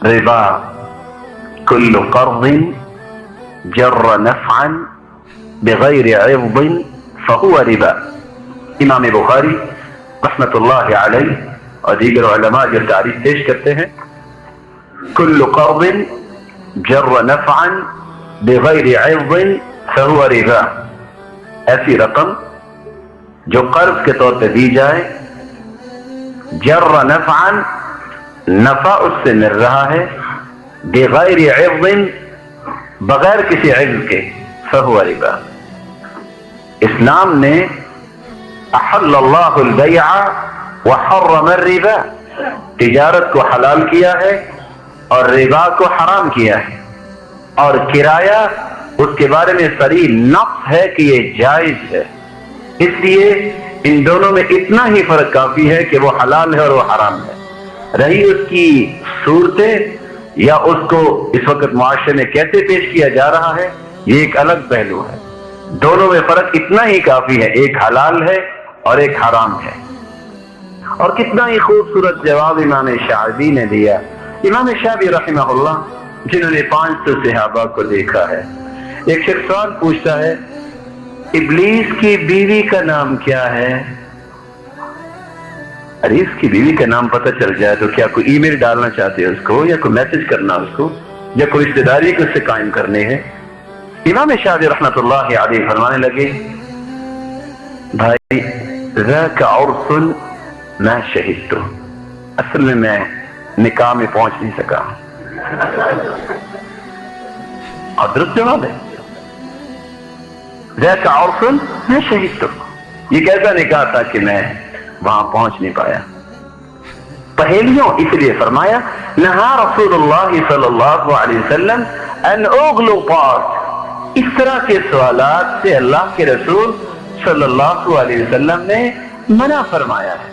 ربا كل قرض جر نفعا بغیر عوض فهو ربا. امام بخاری رحمت اللہ علیہ اور دیگر علماء جو تعریف پیش کرتے ہیں، کل قرض جر نفعا بغیر عوض فهو ربا، ایسی رقم جو قرض کے طور پہ دی جائے، جر نفعا، نفع اس سے مل رہا ہے، بغیر عوض، بغیر کسی عوض کے، فهو ربا. اسلام نے احل اللہ البیع وحرم الربا، تجارت کو حلال کیا ہے اور ربا کو حرام کیا ہے، اور کرایہ اس کے بارے میں صریح نص ہے کہ یہ جائز ہے. اس لیے ان دونوں میں اتنا ہی فرق کافی ہے کہ وہ حلال ہے اور وہ حرام ہے. رہی اس کی صورتیں یا اس کو اس وقت معاشرے میں کیسے پیش کیا جا رہا ہے، یہ ایک الگ پہلو ہے. دونوں میں فرق اتنا ہی کافی ہے، ایک حلال ہے اور ایک حرام ہے. اور کتنا ہی خوبصورت جواب امام شعبی نے دیا. امام شعبی رحمہ اللہ جنہوں نے 500 صحابہ کو دیکھا ہے، ایک شخص سوال پوچھتا ہے، ابلیس کی بیوی کا نام کیا ہے؟ ارے اس کی بیوی کا نام پتہ چل جائے تو کیا کوئی ای میل ڈالنا چاہتے ہیں اس کو، یا کوئی میسج کرنا اس کو، یا کوئی رشتہ داری کو اس سے قائم کرنے ہے؟ امام شافعی رحمۃ اللہ علیہ فرمانے لگے، بھائی ذاک عرس ما شہدت، اصل میں نکاح میں پہنچ نہیں سکا. اور درست جواب ہے، ذاک عرس ما شہدت، یہ کیسا نکاح تھا کہ میں وہاں پہنچ نہیں پایا. پہیلیوں اس لیے فرمایا، نہا رسول اللہ صلی اللہ علیہ وسلم ان اغلقات، اس طرح کے سوالات سے اللہ کے رسول صلی اللہ علیہ وسلم نے منع فرمایا ہے.